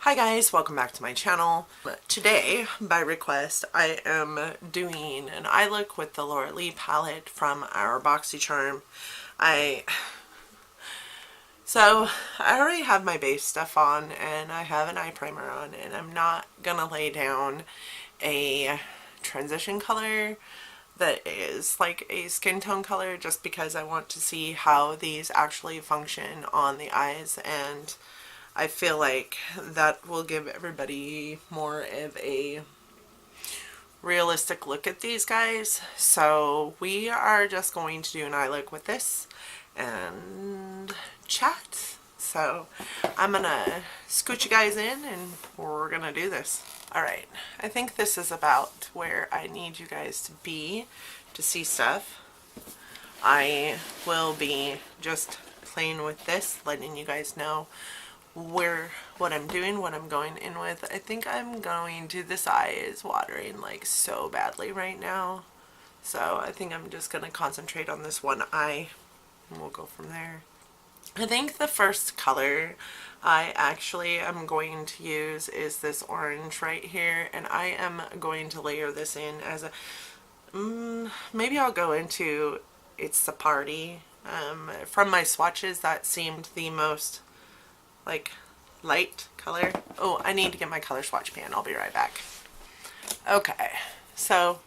Hi guys, welcome back to my channel. Today, by request, I am doing an eye look with the Laura Lee palette from our BoxyCharm. So I already have my base stuff on and I have an eye primer on, and I'm not gonna lay down a transition color that is like a skin tone color just because I want to see how these actually function on the eyes, and I feel like that will give everybody more of a realistic look at these guys. So we are just going to do an eye look with this and chat. So I'm gonna scoot you guys in and we're gonna do this. Alright, I think this is about where I need you guys to be to see stuff. I will be just playing with this, letting you guys know what I'm doing, what I'm going in with. I think I'm going to, this eye is watering like so badly right now, so I think I'm just going to concentrate on this one eye and we'll go from there. I think the first color I actually am going to use is this orange right here, and I am going to layer this in as a maybe I'll go into It's the Party. From my swatches, that seemed the most like light color. Oh, I need to get my color swatch pan. I'll be right back. Okay, so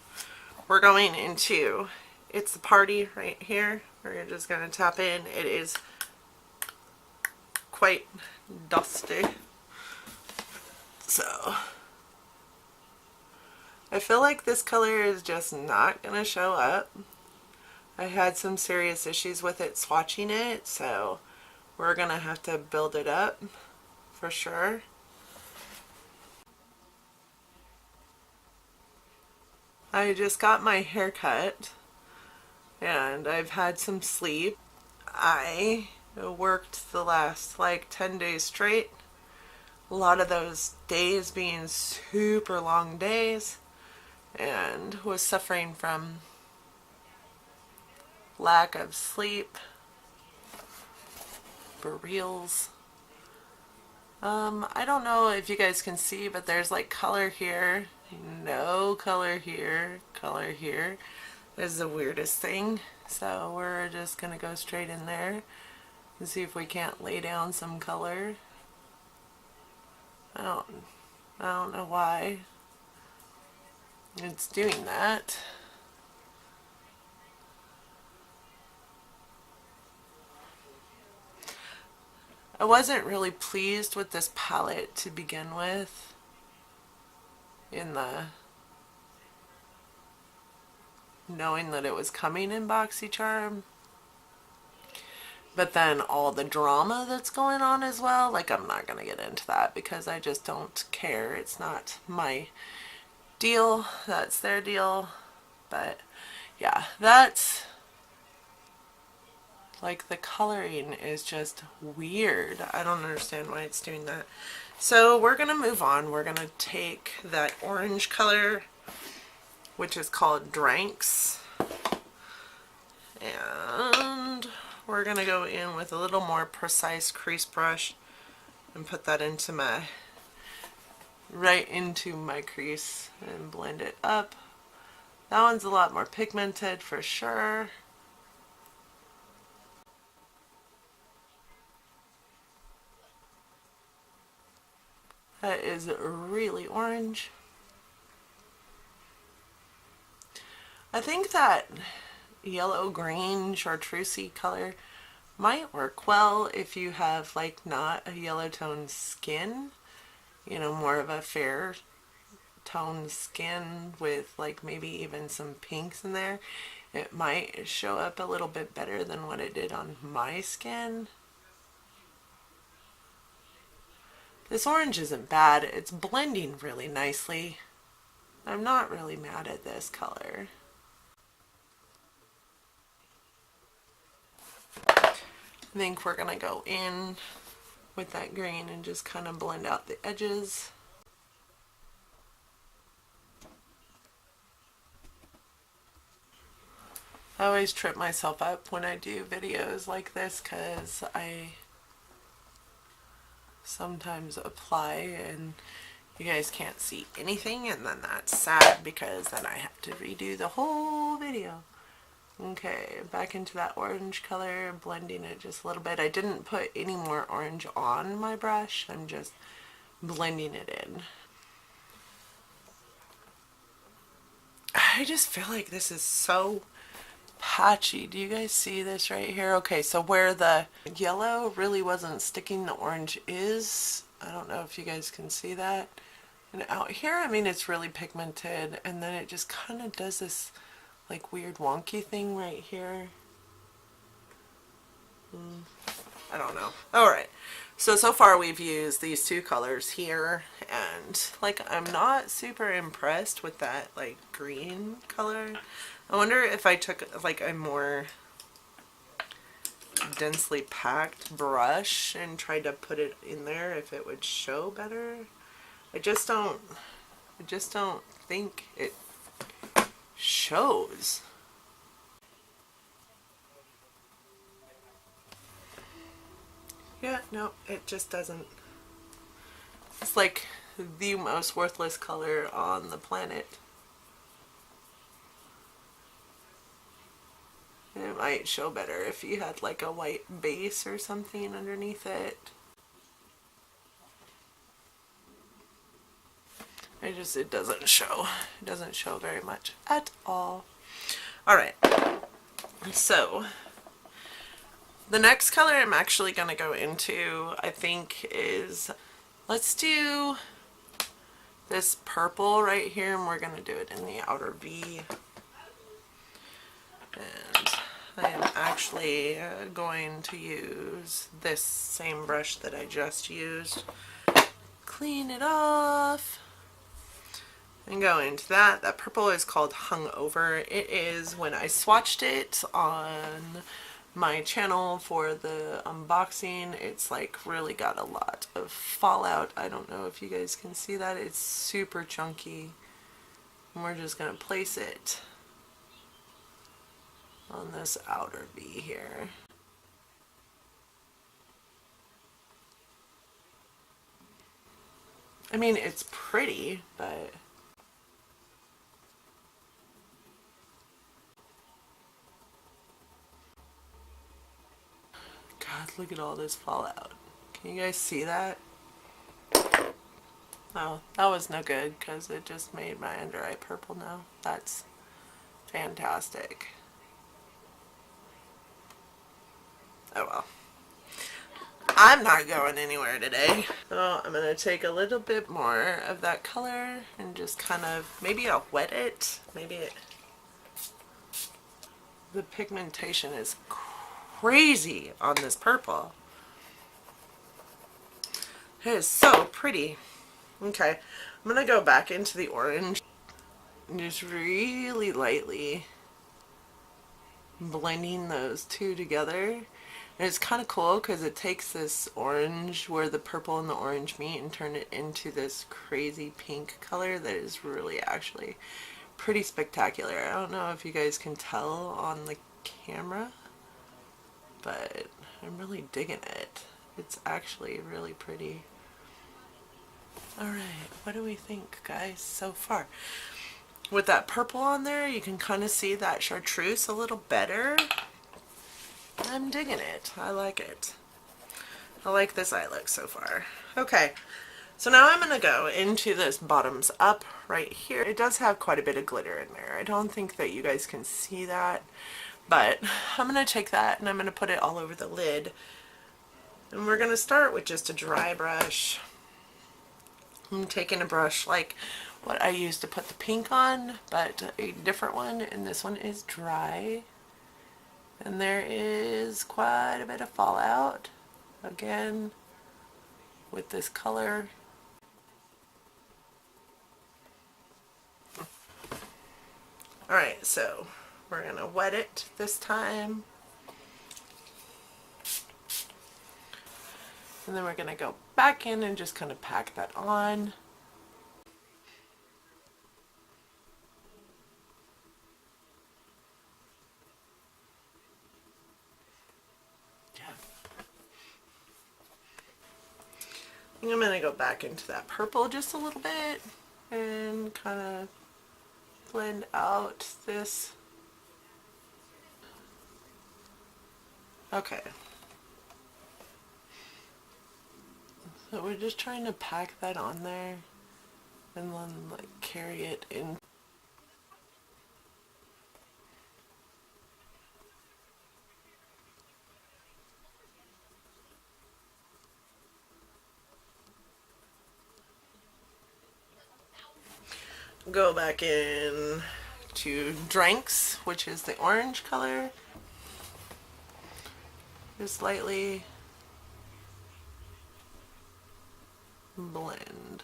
we're going into It's the Party right here. We're just going to tap in. It is quite dusty, so I feel like this color is just not going to show up. I had some serious issues with it swatching it, so we're going to have to build it up for sure. I just got my hair cut and I've had some sleep. I worked the last like 10 days straight. A lot of those days being super long days, and was suffering from lack of sleep for reals. I don't know if you guys can see, but there's like color here, no color here, color here. This is the weirdest thing. So we're just gonna go straight in there and see if we can't lay down some color. I don't know why it's doing that. I wasn't really pleased with this palette to begin with knowing that it was coming in BoxyCharm, but then all the drama that's going on as well, like I'm not gonna get into that because I just don't care. It's not my deal, that's their deal. But yeah, that's like the coloring is just weird. I don't understand why it's doing that. So we're gonna move on. We're gonna take that orange color, which is called Dranks, and we're gonna go in with a little more precise crease brush and put that into right into my crease and blend it up. That one's a lot more pigmented for sure. That is really orange. I think that yellow-green chartreusey color might work well if you have like not a yellow tone skin, you know, more of a fair tone skin with like maybe even some pinks in there. It might show up a little bit better than what it did on my skin. This orange isn't bad. It's blending really nicely. I'm not really mad at this color. I think we're gonna go in with that green and just kind of blend out the edges. I always trip myself up when I do videos like this because I sometimes apply and you guys can't see anything, and then that's sad because then I have to redo the whole video. Okay, back into that orange color, blending it just a little bit. I didn't put any more orange on my brush, I'm just blending it in. I just feel like this is so patchy. Do you guys see this right here? Okay, so where the yellow really wasn't sticking, the orange is. I don't know if you guys can see that. And out here, I mean, it's really pigmented, and then it just kind of does this like weird wonky thing right here. I don't know. Alright, so far we've used these two colors here, and like I'm not super impressed with that like green color. I wonder if I took like a more densely packed brush and tried to put it in there, if it would show better. I just don't think it shows. Yeah, no, it just doesn't. It's like the most worthless color on the planet. It might show better if you had like a white base or something underneath it. It doesn't show. It doesn't show very much at all. Alright, so the next color I'm actually going to go into, I think, is, let's do this purple right here, and we're going to do it in the outer V. And I am actually going to use this same brush that I just used. Clean it off. And go into that. That purple is called Hungover. It is, when I swatched it on my channel for the unboxing, it's like really got a lot of fallout. I don't know if you guys can see that. It's super chunky. And we're just going to place it on this outer V here. I mean, it's pretty, but God, look at all this fallout. Can you guys see that? Oh, that was no good because it just made my under eye purple now. That's fantastic. Oh well. I'm not going anywhere today. So I'm going to take a little bit more of that color and just kind of, maybe I'll wet it. Maybe it, the pigmentation is crazy on this purple. It is so pretty. Okay, I'm going to go back into the orange and just really lightly blending those two together. And it's kind of cool because it takes this orange where the purple and the orange meet and turn it into this crazy pink color that is really actually pretty spectacular. I don't know if you guys can tell on the camera, but I'm really digging it. It's actually really pretty. Alright, what do we think, guys, so far? With that purple on there, you can kind of see that chartreuse a little better. I'm digging it. I like it. I like this eye look so far. Okay, so now I'm going to go into this bottoms up right here. It does have quite a bit of glitter in there. I don't think that you guys can see that, but I'm going to take that and I'm going to put it all over the lid. And we're going to start with just a dry brush. I'm taking a brush like what I used to put the pink on, but a different one, and this one is dry. And there is quite a bit of fallout, again, with this color. Alright, so we're going to wet it this time. And then we're going to go back in and just kind of pack that on. I'm going to go back into that purple just a little bit and kind of blend out this. Okay. So we're just trying to pack that on there and then like carry it in. Go back in to Drinks, which is the orange color. Just lightly blend.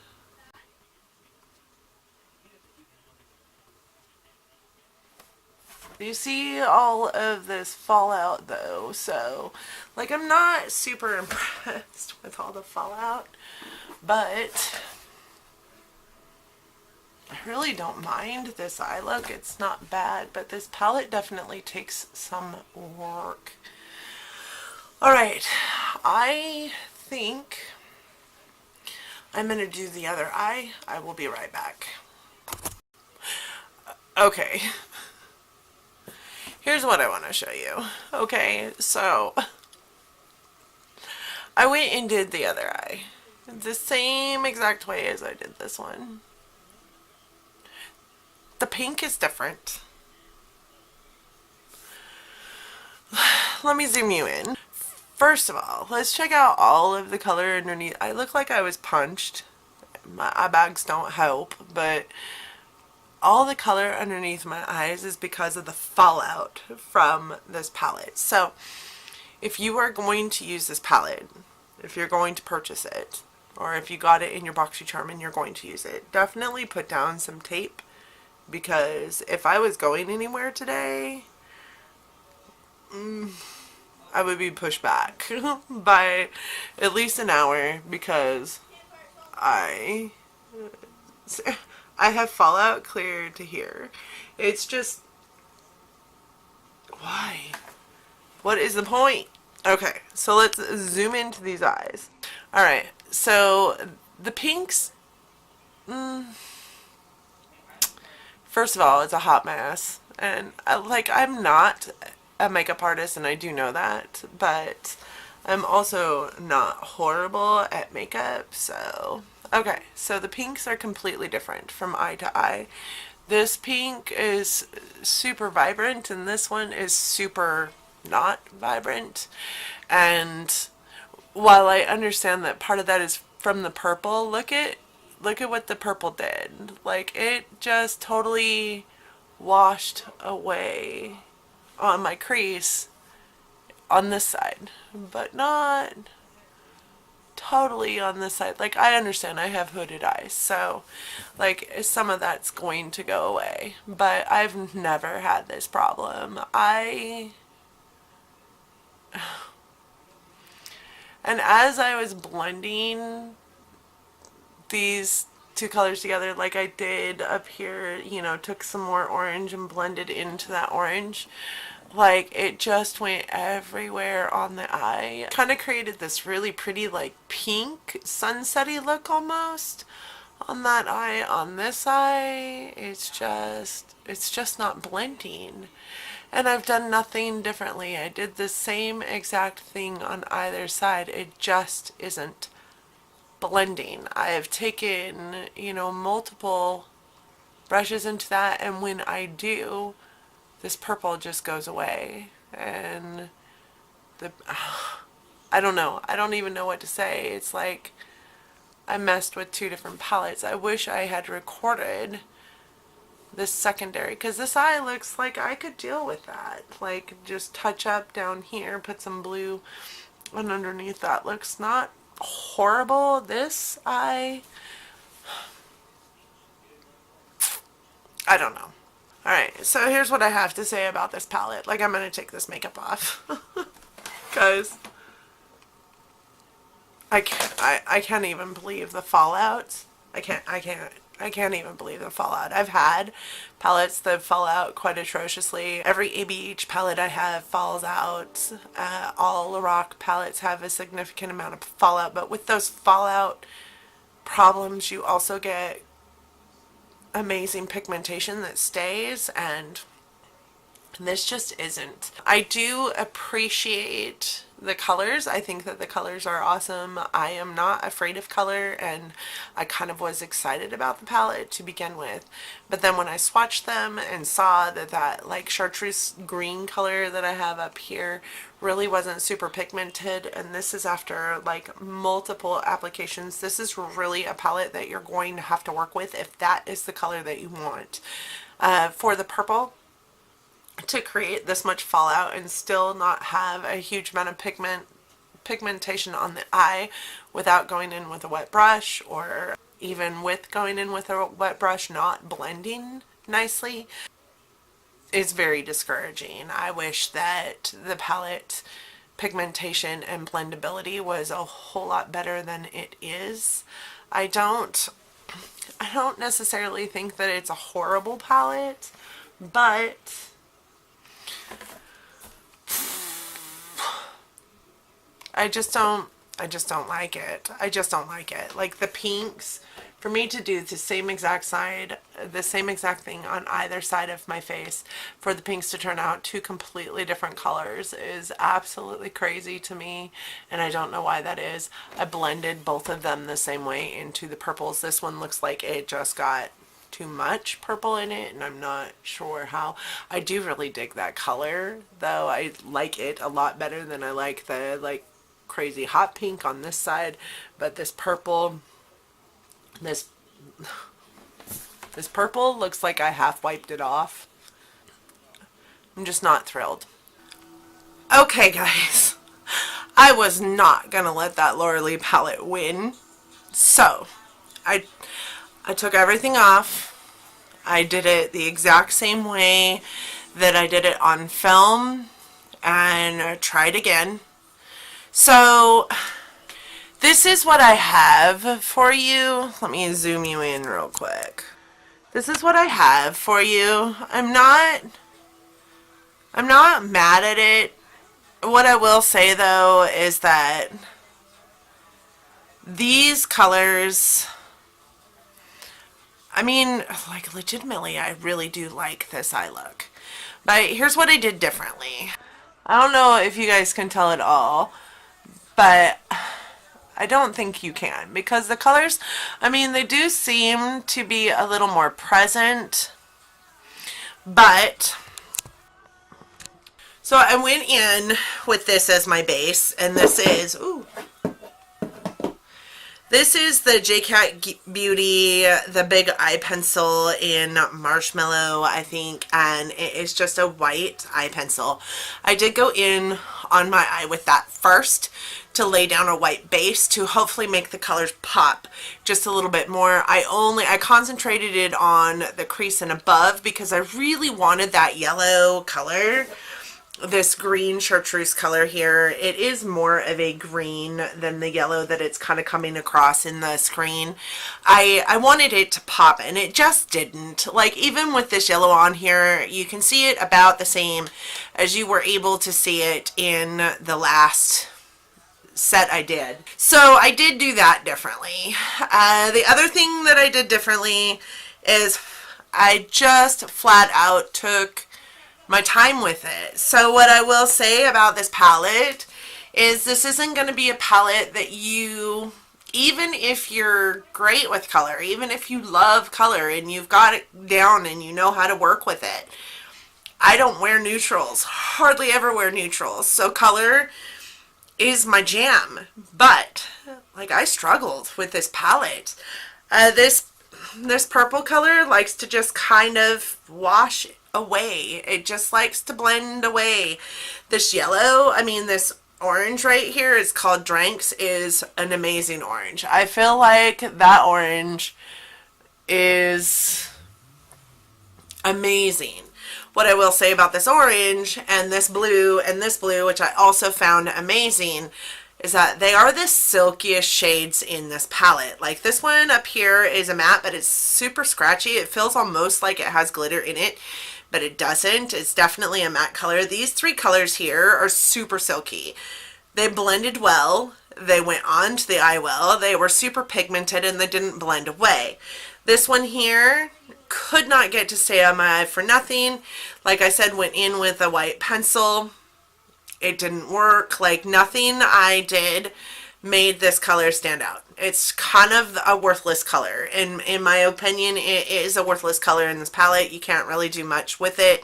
You see all of this fallout though, so like I'm not super impressed with all the fallout, but I really don't mind this eye look. It's not bad, but this palette definitely takes some work. Alright, I think I'm going to do the other eye. I will be right back. Okay. Here's what I want to show you. Okay, so I went and did the other eye the same exact way as I did this one. The pink is different. Let me zoom you in. First of all, let's check out all of the color underneath. I look like I was punched. My eye bags don't help, but all the color underneath my eyes is because of the fallout from this palette. So if you are going to use this palette, if you're going to purchase it, or if you got it in your BoxyCharm and you're going to use it, definitely put down some tape, because if I was going anywhere today, I would be pushed back by at least an hour, because I have fallout clear to here. It's just, why? What is the point? Okay, so let's zoom into these eyes. Alright, so the pinks, first of all, it's a hot mess. And I'm not a makeup artist, and I do know that, but I'm also not horrible at makeup, so okay, so the pinks are completely different from eye to eye. This pink is super vibrant, and this one is super not vibrant. And while I understand that part of that is from the purple, look at what the purple did. Like, it just totally washed away on my crease on this side, but not totally on this side. Like, I understand I have hooded eyes, so like some of that's going to go away, but I've never had this problem. And as I was blending these two colors together, like I did up here, you know, took some more orange and blended into that orange, like it just went everywhere on the eye. Kind of created this really pretty like pink sunsetty look almost on that eye. On this eye, it's just not blending. And I've done nothing differently. I did the same exact thing on either side. It just isn't blending. I have taken, you know, multiple brushes into that, and when I do, this purple just goes away. And I don't know. I don't even know what to say. It's like I messed with two different palettes. I wish I had recorded this secondary, because this eye looks like I could deal with that. Like, just touch up down here, put some blue, and underneath that looks not horrible. This eye, I don't know. Alright, so here's what I have to say about this palette. Like, I'm going to take this makeup off. Because I can't even believe the fallout. I can't I can't even believe the fallout. I've had palettes that fall out quite atrociously. Every ABH palette I have falls out. All Lorac palettes have a significant amount of fallout, but with those fallout problems, you also get amazing pigmentation that stays, and this just isn't. I do appreciate the colors. I think that the colors are awesome. I am not afraid of color, and I kind of was excited about the palette to begin with. But then when I swatched them and saw that like chartreuse green color that I have up here really wasn't super pigmented, and this is after like multiple applications, this is really a palette that you're going to have to work with if that is the color that you want. For the purple, to create this much fallout and still not have a huge amount of pigmentation on the eye without going in with a wet brush, or even with going in with a wet brush not blending nicely, is very discouraging. I wish that the palette pigmentation and blendability was a whole lot better than it is. I don't necessarily think that it's a horrible palette, but I just don't like it. I just don't like it. Like the pinks, for me to do the same exact thing on either side of my face, for the pinks to turn out two completely different colors is absolutely crazy to me, and I don't know why that is. I blended both of them the same way into the purples. This one looks like it just got too much purple in it, and I'm not sure how. I do really dig that color though. I like it a lot better than I like the like crazy hot pink on this side, but this purple, this purple looks like I half wiped it off. I'm just not thrilled. Okay guys, I was not gonna let that Laura Lee palette win, so I took everything off. I did it the exact same way that I did it on film and tried again. So this is what I have for you. Let me zoom you in real quick. This is what I have for you. I'm not mad at it. What I will say though is that these colors, I mean, like legitimately, I really do like this eye look. But here's what I did differently. I don't know if you guys can tell at all, but I don't think you can, because the colors, I mean, they do seem to be a little more present, but so I went in with this as my base, and this is, ooh, this is the JCat Beauty, the big eye pencil in Marshmallow, I think, and it is just a white eye pencil. I did go in on my eye with that first to lay down a white base to hopefully make the colors pop just a little bit more. I concentrated it on the crease and above because I really wanted that yellow color. This green chartreuse color here, it is more of a green than the yellow that it's kind of coming across in the screen. I wanted it to pop, and it just didn't. Like, even with this yellow on here, you can see it about the same as you were able to see it in the last set I did. So I did do that differently. The other thing that I did differently is I just flat out took my time with it. So what I will say about this palette is this isn't going to be a palette that you, even if you're great with color, even if you love color and you've got it down and you know how to work with it. I don't wear neutrals, hardly ever wear neutrals, so color is my jam. But like, I struggled with this palette. This purple color likes to just kind of wash away. It just likes to blend away. This yellow, I mean this orange right here is called Dranks, is an amazing orange. I feel like that orange is amazing. What I will say about this orange and this blue, which I also found amazing, is that they are the silkiest shades in this palette. Like this one up here is a matte, but it's super scratchy. It feels almost like it has glitter in it, but it doesn't. It's definitely a matte color. These three colors here are super silky. They blended well. They went onto the eye well. They were super pigmented and they didn't blend away. This one here could not get to stay on my eye for nothing. Like I said, went in with a white pencil. It didn't work. Like nothing I did made this color stand out. It's kind of a worthless color. In my opinion, it is a worthless color in this palette. You can't really do much with it.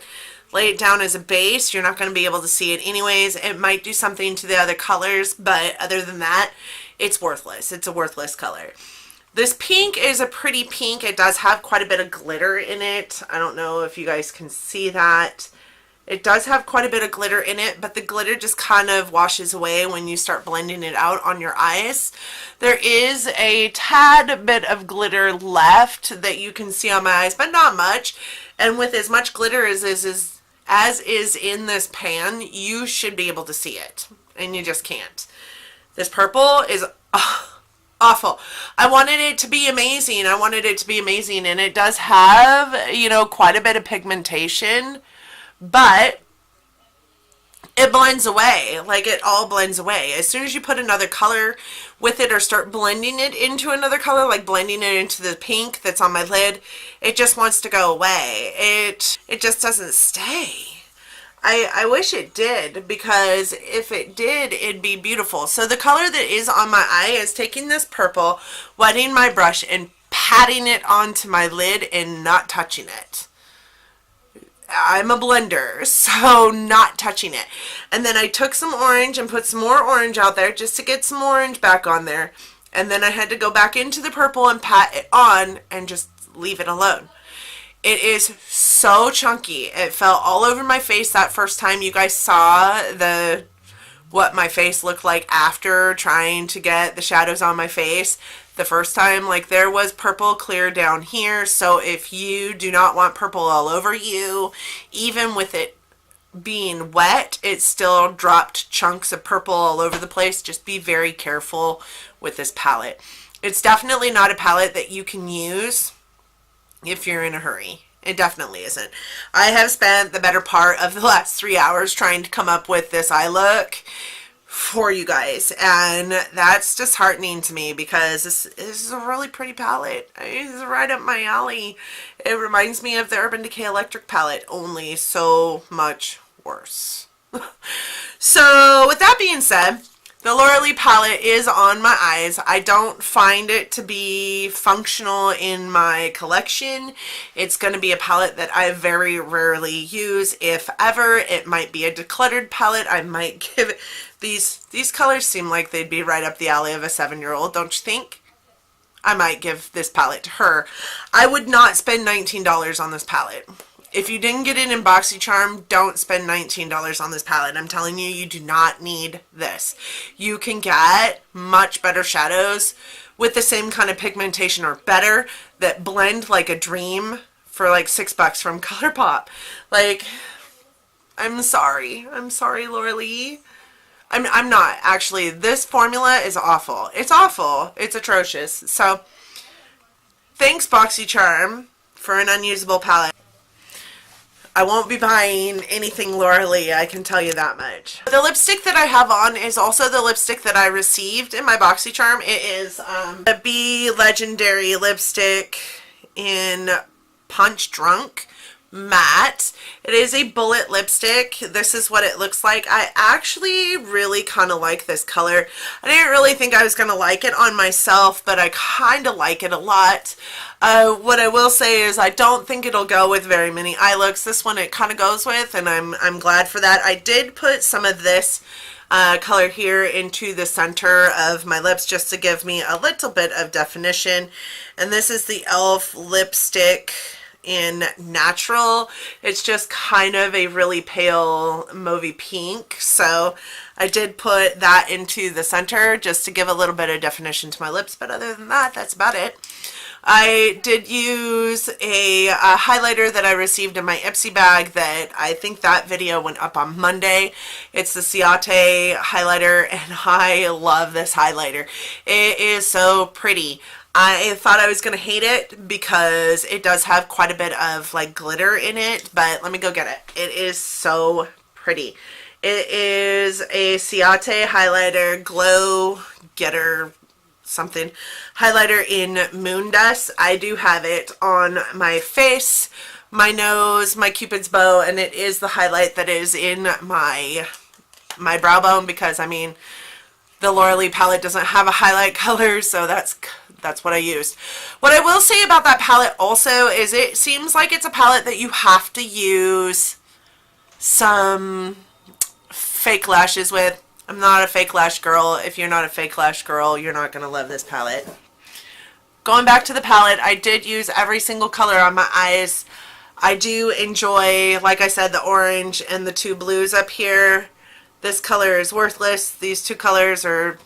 Lay it down as a base. You're not going to be able to see it anyways. It might do something to the other colors, but other than that, it's worthless. It's a worthless color. This pink is a pretty pink. It does have quite a bit of glitter in it. I don't know if you guys can see that. It does have quite a bit of glitter in it, but the glitter just kind of washes away when you start blending it out on your eyes. There is a tad bit of glitter left that you can see on my eyes, but not much. And with as much glitter as is in this pan, you should be able to see it, and you just can't. This purple is awful. I wanted it to be amazing. I wanted it to be amazing, and it does have, you know, quite a bit of pigmentation, but it blends away. Like, it all blends away. As soon as you put another color with it or start blending it into another color, like blending it into the pink that's on my lid, it just wants to go away. It just doesn't stay. I wish it did, because if it did, it'd be beautiful. So the color that is on my eye is taking this purple, wetting my brush, and patting it onto my lid and not touching it. I'm a blender, so not touching it. And then I took some orange and put some more orange out there just to get some orange back on there. And then I had to go back into the purple and pat it on and just leave it alone. It is so chunky. It fell all over my face that first time. You guys saw what my face looked like after trying to get the shadows on my face. The first time, like, there was purple clear down here. So if you do not want purple all over you, even with it being wet, it still dropped chunks of purple all over the place. Just be very careful with this palette. It's definitely not a palette that you can use if you're in a hurry. It definitely isn't. I have spent the better part of the last 3 hours trying to come up with this eye look for you guys, and that's disheartening to me, because this is a really pretty palette. It's right up my alley. It reminds me of the Urban Decay Electric palette, only so much worse. So with that being said, the Laura Lee palette is on my eyes. I don't find it to be functional in my collection. It's going to be a palette that I very rarely use, if ever. It might be a decluttered palette. I might give it... These colors seem like they'd be right up the alley of a 7-year-old, don't you think? I might give this palette to her. I would not spend $19 on this palette. If you didn't get it in BoxyCharm, don't spend $19 on this palette. I'm telling you, you do not need this. You can get much better shadows with the same kind of pigmentation or better that blend like a dream for like $6 from ColourPop. Like, I'm sorry. I'm sorry, Laura Lee. I'm not. Actually, this formula is awful. It's awful. It's atrocious. So, thanks, BoxyCharm, for an unusable palette. I won't be buying anything Laura Lee, I can tell you that much. The lipstick that I have on is also the lipstick that I received in my BoxyCharm. It is a Be Legendary lipstick in Punch Drunk Matte. It is a bullet lipstick. This is what it looks like. I actually really kind of like this color. I didn't really think I was going to like it on myself, but I kind of like it a lot. What I will say is I don't think it'll go with very many eye looks. This one it kind of goes with, and I'm glad for that. I did put some of this color here into the center of my lips just to give me a little bit of definition. And this is the e.l.f. lipstick in Natural. It's just kind of a really pale mauvey pink, so I did put that into the center just to give a little bit of definition to my lips, but other than that, that's about it. I did use a highlighter that I received in my IPSY bag that I think that video went up on Monday. It's the Ebates highlighter, and I love this highlighter. It is so pretty. I thought I was going to hate it because it does have quite a bit of like glitter in it, but let me go get it. It is so pretty. It is a Ebates highlighter, Glow Getter something highlighter in Moon Dust. I do have it on my face, my nose, my Cupid's bow, and it is the highlight that is in my brow bone, because I mean the Laura Lee palette doesn't have a highlight color, so that's what I used. What I will say about that palette also is it seems like it's a palette that you have to use some fake lashes with. I'm not a fake lash girl. If you're not a fake lash girl, you're not going to love this palette. Going back to the palette, I did use every single color on my eyes. I do enjoy, like I said, the orange and the two blues up here. This color is worthless. These two colors are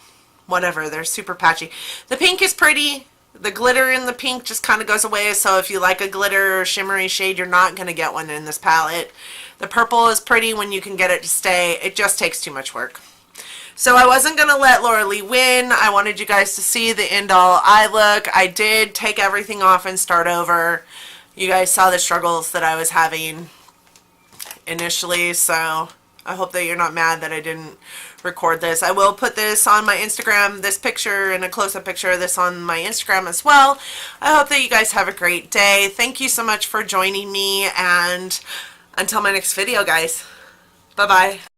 whatever. They're super patchy. The pink is pretty. The glitter in the pink just kind of goes away, so if you like a glitter or shimmery shade, you're not going to get one in this palette. The purple is pretty when you can get it to stay. It just takes too much work. So I wasn't going to let Laura Lee win. I wanted you guys to see the end-all eye look. I did take everything off and start over. You guys saw the struggles that I was having initially, so I hope that you're not mad that I didn't record this. I will put this on my Instagram, this picture and a close-up picture of this on my Instagram as well. I hope that you guys have a great day. Thank you so much for joining me, and until my next video, guys. Bye-bye.